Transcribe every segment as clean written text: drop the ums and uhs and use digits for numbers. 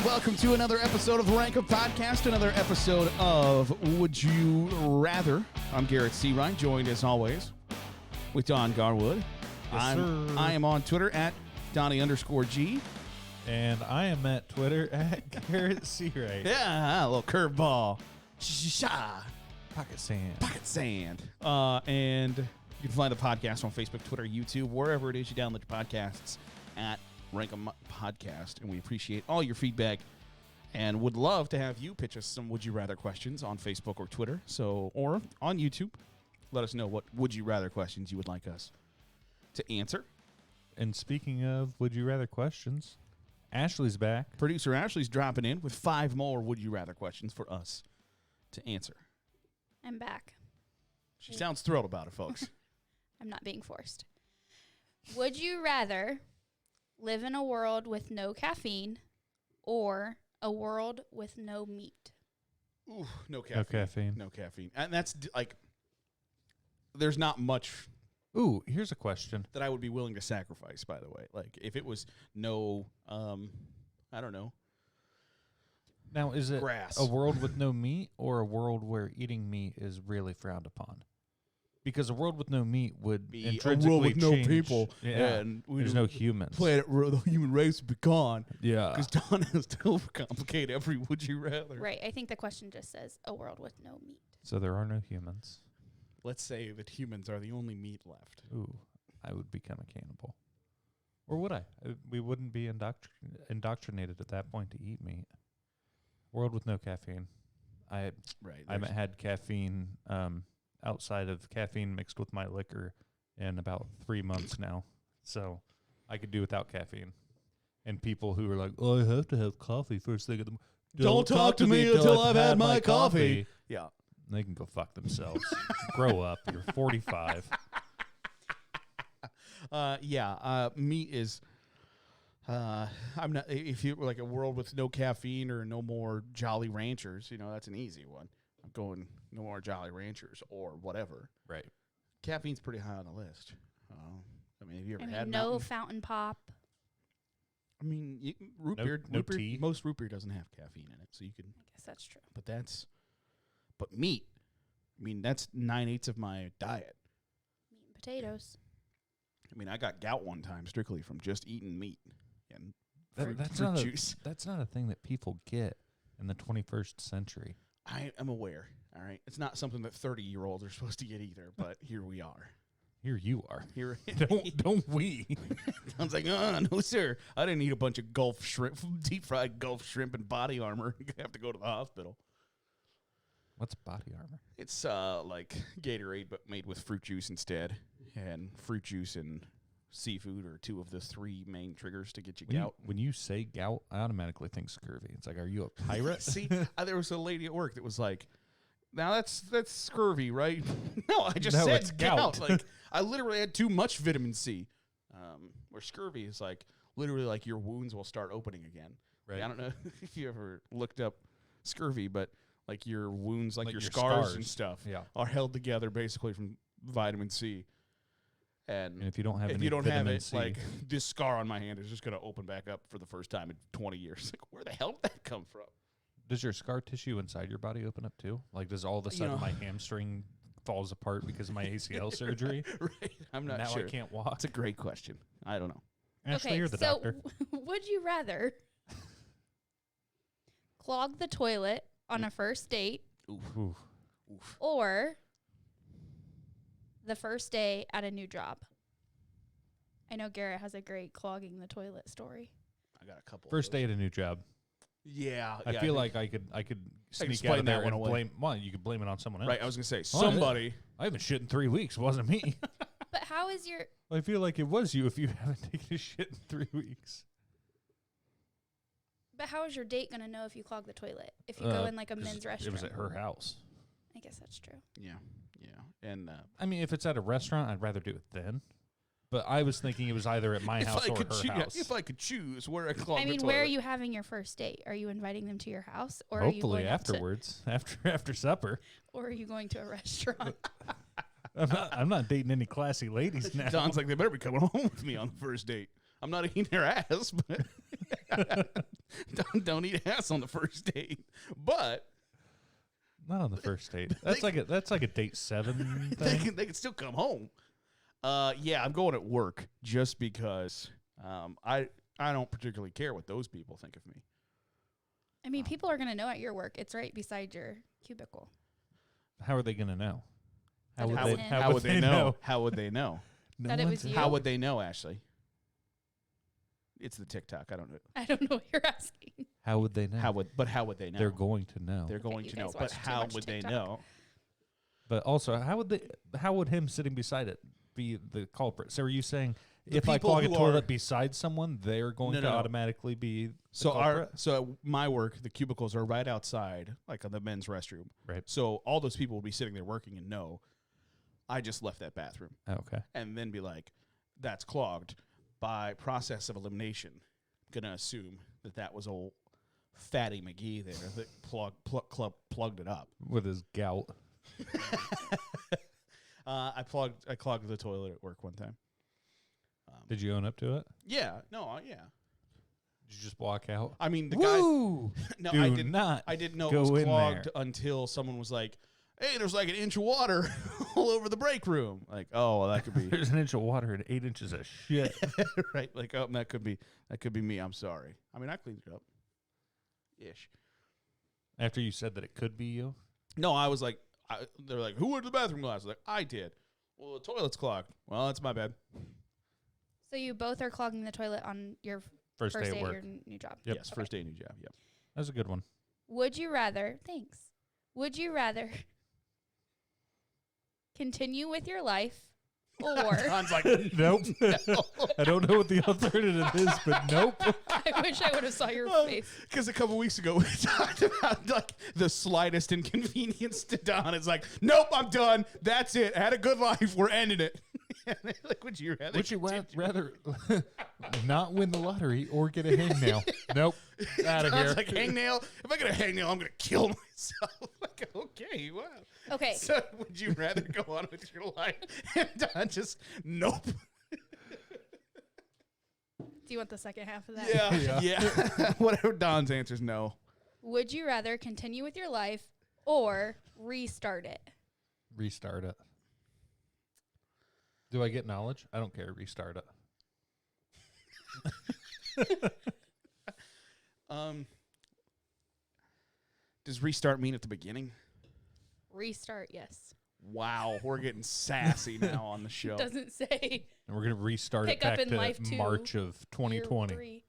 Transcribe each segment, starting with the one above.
Welcome to another episode of the Rank Up Podcast, another episode of Would You Rather. I'm Garrett Searine, joined as always with Don Garwood. Yes, I am on Twitter at Donnie_G. And I am at Twitter at Garrett Searine. Yeah, a little curveball. Sha. Pocket sand. Pocket sand. And you can find the podcast on Facebook, Twitter, YouTube, wherever it is you download your podcasts at Rank Up Podcast. And we appreciate all your feedback and would love to have you pitch us some Would You Rather questions on Facebook or Twitter, or on YouTube. Let us know what Would You Rather questions you would like us to answer. And speaking of Would You Rather questions, Ashley's back. Producer Ashley's dropping in with 5 more Would You Rather questions for us to answer. I'm back. She sounds thrilled about it, folks. I'm not being forced. Would you rather live in a world with no caffeine or a world with no meat? Ooh, no caffeine. No caffeine. No caffeine. And that's like, there's not much Ooh, here's a question. that I would be willing to sacrifice, by the way. Like, if it was no, I don't know. Now, is it Grass. a world with no meat or a world where eating meat is really frowned upon? Because a world with no meat would Be a intrinsically world with no change. people, Yeah. and There's no humans. Planet, the human race would be gone. Yeah. Because Don has to overcomplicate every Would You Rather. Right. I think the question just says a world with no meat. So there are no humans. Let's say that humans are the only meat left. Ooh, I would become a cannibal. Or would I? We wouldn't be indoctrinated at that point to eat meat. World with no caffeine. I haven't had caffeine outside of caffeine mixed with my liquor in about 3 months now. So I could do without caffeine. And people who are like, oh, I have to have coffee first thing in the morning. Don't talk to me until I've had my coffee. Yeah. They can go fuck themselves. Grow up. You're 45. Meat is. I'm not. If you were like a world with no caffeine or no more Jolly Ranchers, that's an easy one. I'm going no more Jolly Ranchers or whatever. Right. Caffeine's pretty high on the list. Have you ever had no fountain pop? Root beer. No tea. Most root beer doesn't have caffeine in it, so you could. I guess that's true. But meat. That's 9/8 of my diet. Meat and potatoes. I got gout one time strictly from just eating meat and That's fruit not juice. That's not a thing that people get in the 21st century. I am aware. All right, it's not something that 30-year-olds are supposed to get either. But here we are. Here you are. Here, don't we? Sounds like, no, sir. I didn't eat a bunch of Gulf shrimp, deep fried Gulf shrimp and body armor. You have to go to the hospital. What's body armor? It's like Gatorade, but made with fruit juice instead. And fruit juice and seafood are 2 of the 3 main triggers to get you gout. When you say gout, I automatically think scurvy. It's like, are you a pirate? See, there was a lady at work that was like, now that's scurvy, right? No, I just said it's gout. gout. Like, I literally had too much vitamin C. Where scurvy is like, literally like your wounds will start opening again. Right. I don't know if you ever looked up scurvy, but like your wounds, like your scars and stuff, yeah, are held together basically from vitamin C. And if you don't have it, C, like this scar on my hand is just going to open back up for the first time in 20 years. Like, where the hell did that come from? Does your scar tissue inside your body open up too? Like, does all of a sudden my hamstring falls apart because of my ACL surgery? Right. I'm not now sure. I can't walk. It's a great question. I don't know. Ashley, you're the doctor. Would you rather clog the toilet on a first date Oof. or the first day at a new job? I know Garrett has a great clogging the toilet story. I got a couple. First day at a new job. Yeah. I feel like I could sneak explain out of there that one and away. blame. Well, you could blame it on someone else. Right. I was going to say somebody. I haven't shit in 3 weeks. It wasn't me. But how is your... I feel like it was you if you haven't taken a shit in 3 weeks. But how is your date going to know if you clog the toilet? If you go in like a men's restaurant? It was at her house. I guess that's true. Yeah. And if it's at a restaurant, I'd rather do it then. But I was thinking it was either at my house or her house. If I could choose where I clog the toilet. Where are you having your first date? Are you inviting them to your house? Or Hopefully are you going afterwards, after supper. Or are you going to a restaurant? I'm not dating any classy ladies now. Don's like, they better be coming home with me on the first date. I'm not eating their ass, but don't eat ass on the first date. But not on the first date. That's like a date 7 thing. They can still come home. Yeah, I'm going at work just because I don't particularly care what those people think of me. I mean, people are going to know at your work. It's right beside your cubicle. How are they going to know? How would they know? How would they know? That it was you? How would they know, Ashley? It's the TikTok. I don't know. I don't know what you're asking. How would they know? How would they know? They're going to know. They're going to know. But how would they know? But also, how would him sitting beside it be the culprit? So are you saying if I clog a toilet beside someone, they're going to automatically be the culprit? So at my work, the cubicles are right outside, like on the men's restroom. Right. So all those people will be sitting there working and know I just left that bathroom. Okay. And then be like, that's clogged. By process of elimination, I'm going to assume that was old Fatty McGee there that plugged it up. With his gout. I clogged the toilet at work one time. Did you own up to it? Yeah. No, yeah. Did you just walk out? I mean, the Woo! guy... No, Do I didn't. not I didn't know go it was in clogged there. until someone was like, hey, there's like an inch of water all over the break room. Like, oh, well, that could be... There's an inch of water and 8 inches of shit. Right? Like, oh, that could be me. I'm sorry. I mean, I cleaned it up. Ish. After you said that it could be you? No, I was like... they're like, who went to the bathroom last? I was like, I did. Well, the toilet's clogged. Well, that's my bad. So you both are clogging the toilet on your First day at work. your new job. Yep. Yes, first day, new job. Yep. That's a good one. Would you rather... Thanks. Would you rather continue with your life or... Don's like, nope. I don't know what the alternative is, but nope. I wish I would have saw your face. Because a couple weeks ago we talked about like the slightest inconvenience to Don. It's like, nope, I'm done. That's it. Had a good life. We're ending it. Like, would you rather not win the lottery or get a hangnail? Nope. Out of here. Like, hangnail. If I get a hangnail, I'm gonna kill myself. Like, okay, wow. Okay. So would you rather go on with your life and Don just nope? Do you want the second half of that? Yeah. Whatever Don's answer is no. Would you rather continue with your life or restart it? Restart it. Do I get knowledge? I don't care. Restart it. Does restart mean at the beginning? Restart, yes. Wow, we're getting sassy now on the show. Doesn't say. And we're going to restart Pick it back up in to life two, March of 2020. year 3.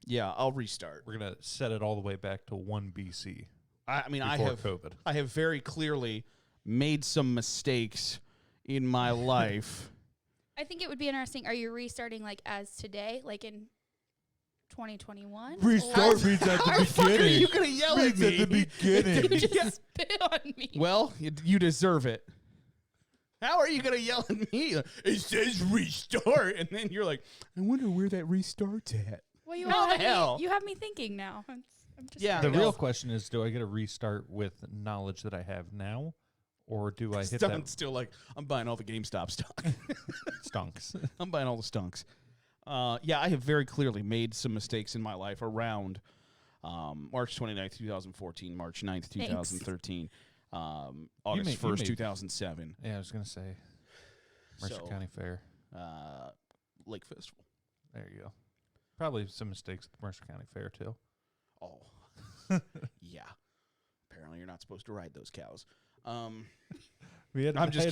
Yeah, I'll restart. We're going to set it all the way back to 1 BC. I mean, before COVID. I have very clearly made some mistakes in my life. I think it would be interesting. Are you restarting like as today, like in 2021? Restart means at the How are beginning. you going to yell at me? At the beginning. You just spit on me. Well, you deserve it. How are you going to yell at me? It says restart. And then you're like, I wonder where that restart's at. Well, you How the hell? You have me thinking now. I'm just Yeah. The No. real question is, do I get a restart with knowledge that I have now? Or do I hit Don's that still like, I'm buying all the GameStop stock. stunks? I'm buying all the stunks. Yeah, I have very clearly made some mistakes in my life around March 29th, 2014, March 9th, 2013, August 1st, 2007. Yeah, I was going to say Mercer County Fair. Lake Festival. There you go. Probably some mistakes at the Mercer County Fair, too. Oh, yeah. Apparently you're not supposed to ride those cows. I'm just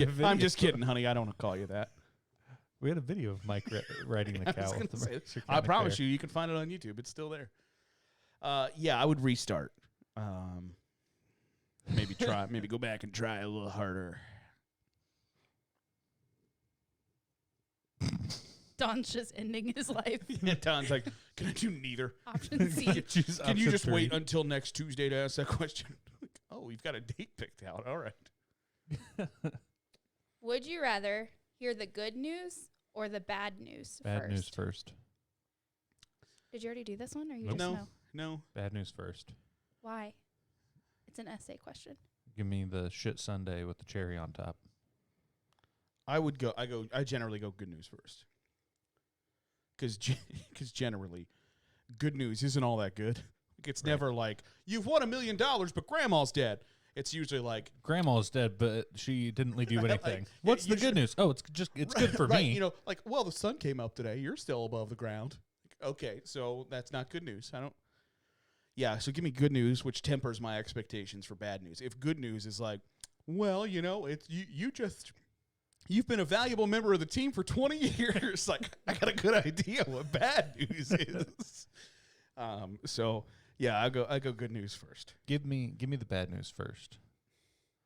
kidding, honey. I don't want to call you that. We had a video of Mike riding the cow. At the Mercer County I promise Fair. you can find it on YouTube. It's still there. Yeah, I would restart. Maybe go back and try a little harder. Don's just ending his life. Yeah, Don's like, can I do neither? Option C. Can you just wait until next Tuesday to ask that question? Oh, we've got a date picked out. All right. Would you rather hear the good news or the bad news first? Bad news first. Did you already do this one, or you Nope. just know? No. Bad news first. Why? It's an essay question. Give me the shit sundae with the cherry on top. I generally go good news first. because generally, good news isn't all that good. It's never like, you've won $1 million, but grandma's dead. It's usually like, grandma's dead, but she didn't leave you anything. Like, what's the good news? Oh, it's good for me. You know, like, well, the sun came up today. You're still above the ground. Okay, so that's not good news. Yeah, so give me good news, which tempers my expectations for bad news. If good news is like, well, you know, it's you've been a valuable member of the team for 20 years. Like, I got a good idea what bad news is. So yeah, I go good news first. Give me the bad news first.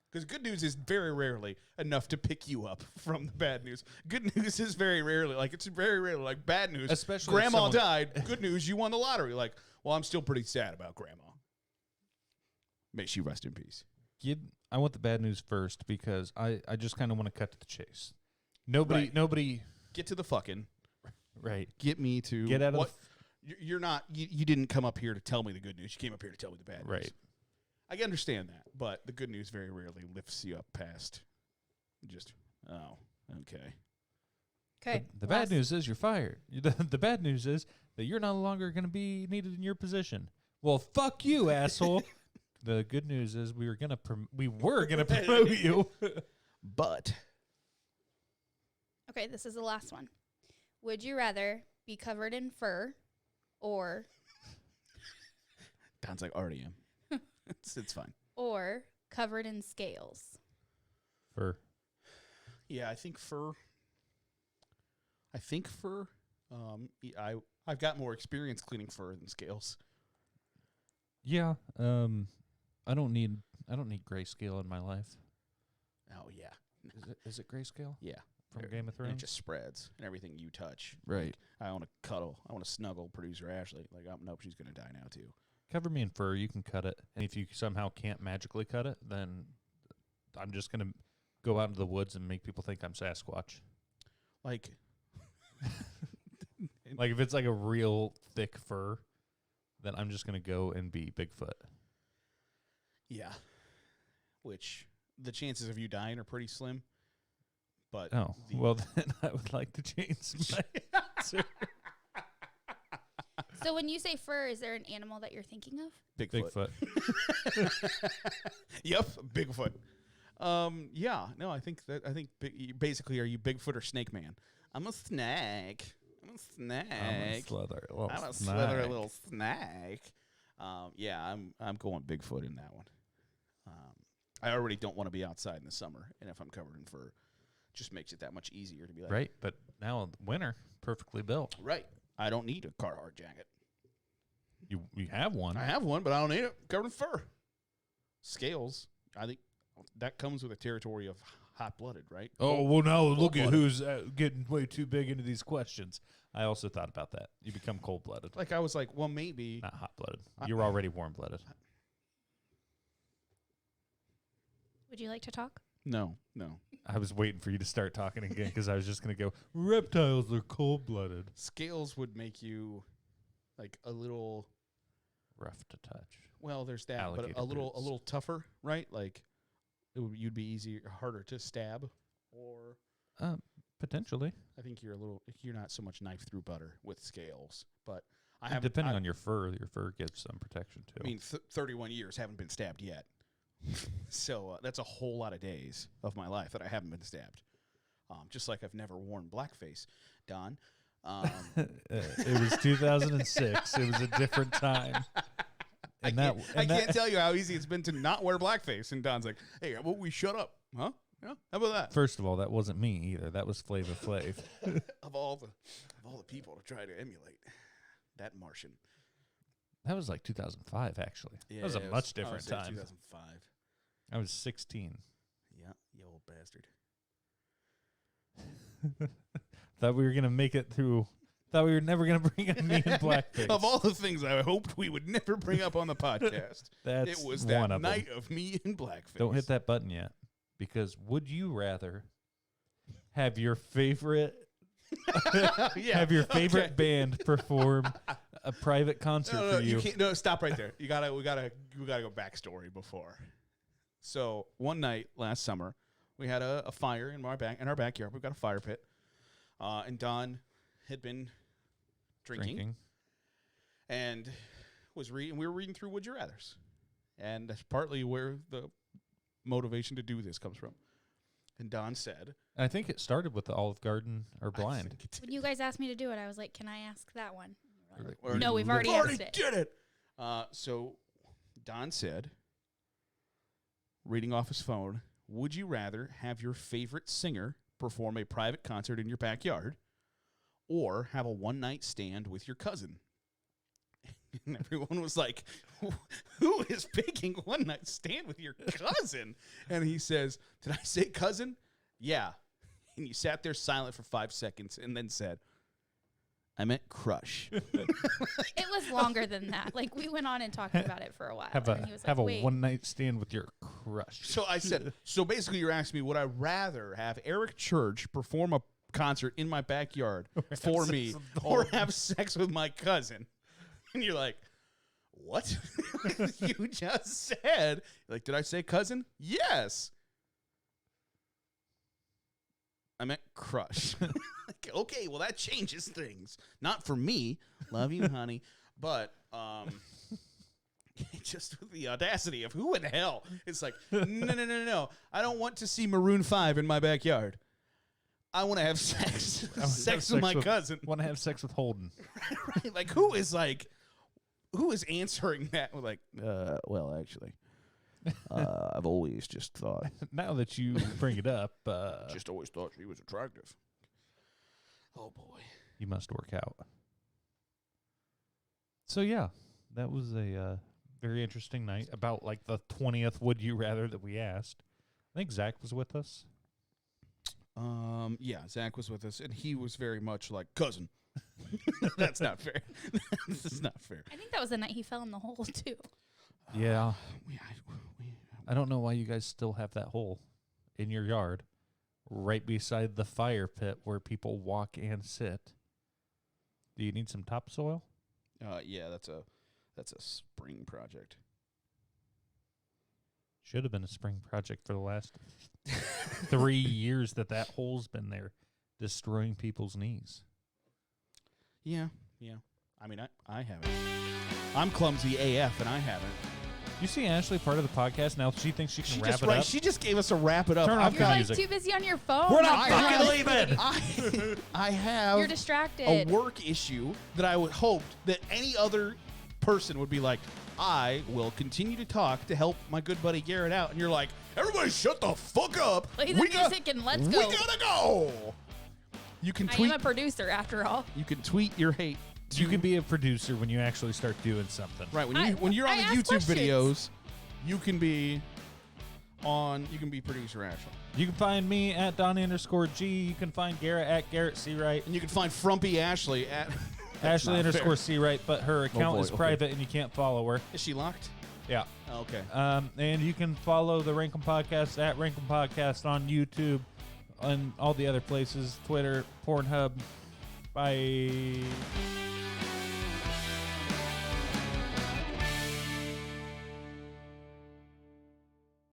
Because good news is very rarely enough to pick you up from the bad news. Good news is very rarely like bad news. Especially grandma died. Good news, you won the lottery. Like, well, I'm still pretty sad about grandma. May she rest in peace. I want the bad news first because I just kind of want to cut to the chase. Nobody get to the fucking right. Get me to get out of what you're not. You didn't come up here to tell me the good news. You came up here to tell me the bad news. Right. I understand that, but the good news very rarely lifts you up past just, oh, okay. Okay. The bad news is you're fired. The bad news is that you're no longer going to be needed in your position. Well, fuck you, asshole. The good news is we were gonna promote you, but okay, this is the last one. Would you rather be covered in fur or Don's like, already am. It's fine. Or covered in scales? Fur. Yeah, I think fur. I've got more experience cleaning fur than scales. Yeah. I don't need grayscale in my life. Oh yeah. Is it grayscale? Yeah. From Game of Thrones. And it just spreads, and everything you touch. Right. Like, I want to cuddle. I want to snuggle producer Ashley. Like, oh, nope, she's gonna die now too. Cover me in fur. You can cut it, and if you somehow can't magically cut it, then I'm just gonna go out into the woods and make people think I'm Sasquatch. Like, like if it's like a real thick fur, then I'm just gonna go and be Bigfoot. Yeah. Which the chances of you dying are pretty slim. But well, then I would like to change my answer. So when you say fur, is there an animal that you're thinking of? Bigfoot. Yep, Bigfoot. Yeah, no, I think basically, are you Bigfoot or Snake Man? I'm a snake. I'm a slithery little snake. Yeah, I'm going Bigfoot in that one. I already don't want to be outside in the summer, and if I'm covered in fur, just makes it that much easier to be like, right. But now winter, perfectly built. Right. I don't need a Carhartt jacket. You have one. I have one, but I don't need it. Covered in fur. Scales. I think that comes with a territory of hot-blooded, right? Oh, well, now look at who's getting way too big into these questions. I also thought about that. You become cold-blooded. Like, I was like, well, maybe. Not hot-blooded. You're already warm-blooded. Would you like to talk? No. I was waiting for you to start talking again because I was just going to go, reptiles are cold-blooded. Scales would make you, like, a little... rough to touch. Well, there's that, Alligator but a little tougher, right? Like, you'd be harder to stab, or... Potentially. I think you're not so much knife through butter with scales, but depending on your fur gives some protection too. I mean, 31 years haven't been stabbed yet. So that's a whole lot of days of my life that I haven't been stabbed. Just like I've never worn blackface, Don. It was 2006. It was a different time. I can't tell you how easy it's been to not wear blackface. And Don's like, hey, how about we shut up? Huh? Yeah, how about that? First of all, that wasn't me either. That was Flava Flav. of all the people to try to emulate that Martian. That was like 2005, actually. Yeah, that was a much different time. 2005. I was 16. Yeah, you old bastard. Thought we were gonna make it through. Thought we were never gonna bring up me in blackface. Of all the things I hoped we would never bring up on the podcast, it was one that of night of me in blackface. Don't hit that button yet, because would you rather have your favorite have your favorite band perform a private concert for you? You can't, no, stop right there. We gotta go backstory before. So one night last summer, we had a fire in our backyard. We've got a fire pit, and Don had been drinking. And we were reading through Would You Rathers. And that's partly where the motivation to do this comes from. And Don said, I think it started with the Olive Garden or Blind. When you guys asked me to do it, I was like, can I ask that one? Like, no, we've already asked it. Did it. So Don said, reading off his phone, would you rather have your favorite singer perform a private concert in your backyard or have a one-night stand with your cousin? And everyone was like, who is picking one-night stand with your cousin? And he says, did I say cousin? Yeah. And you sat there silent for 5 seconds and then said, I meant crush. It was longer than that. Like, we went on and talked about it for a while. Have a one-night stand with your crush. So I said, so basically you're asking me, would I rather have Eric Church perform a concert in my backyard for me or have sex with my cousin? And you're like, what? You just said. Like, did I say cousin? Yes. I meant crush. Like, okay, well, that changes things. Not for me. Love you, honey. But just with the audacity of who in the hell? It's like, no. I don't want to see Maroon 5 in my backyard. I want to have sex. Sex with my cousin. Want to have sex with Holden. Right? Like, who is answering that? With like, well, actually, I've always just thought. Now that you bring it up, just always thought she was attractive. Oh boy, you must work out. So yeah, that was a very interesting night. About like the 20th would you rather that we asked. I think Zach was with us. Yeah, Zach was with us, and he was very much like cousin. That's not fair. That's not fair. I think that was the night he fell in the hole too. Yeah. I don't know why you guys still have that hole in your yard, right beside the fire pit where people walk and sit. Do you need some topsoil? Yeah, that's a spring project. Should have been a spring project for the last 3 years that hole's been there, destroying people's knees. Yeah. I mean, I haven't. I'm clumsy AF, and I haven't. You see Ashley part of the podcast now. She thinks she can wrap it up. She just gave us a wrap it up. Turn off You're like music. too busy on your phone. We're not fucking leaving. I have. You're distracted. A work issue that I would hope that any other person would be like, I will continue to talk to help my good buddy Garrett out. And you're like, everybody shut the fuck up. Play the music and let's go. We gotta go. You can tweet. I am a producer after all. You can tweet your hate. You can be a producer when you actually start doing something. Right. When you're on the YouTube videos, you can be producer Ashley. You can find me at Don_G. You can find Garrett at Garrett C. Wright. And you can find Frumpy Ashley at Ashley_C. Wright, but her account is private and you can't follow her. Is she locked? Yeah. Oh, okay. And you can follow the Rankin Podcast at Rankin Podcast on YouTube and all the other places, Twitter, Pornhub. Bye.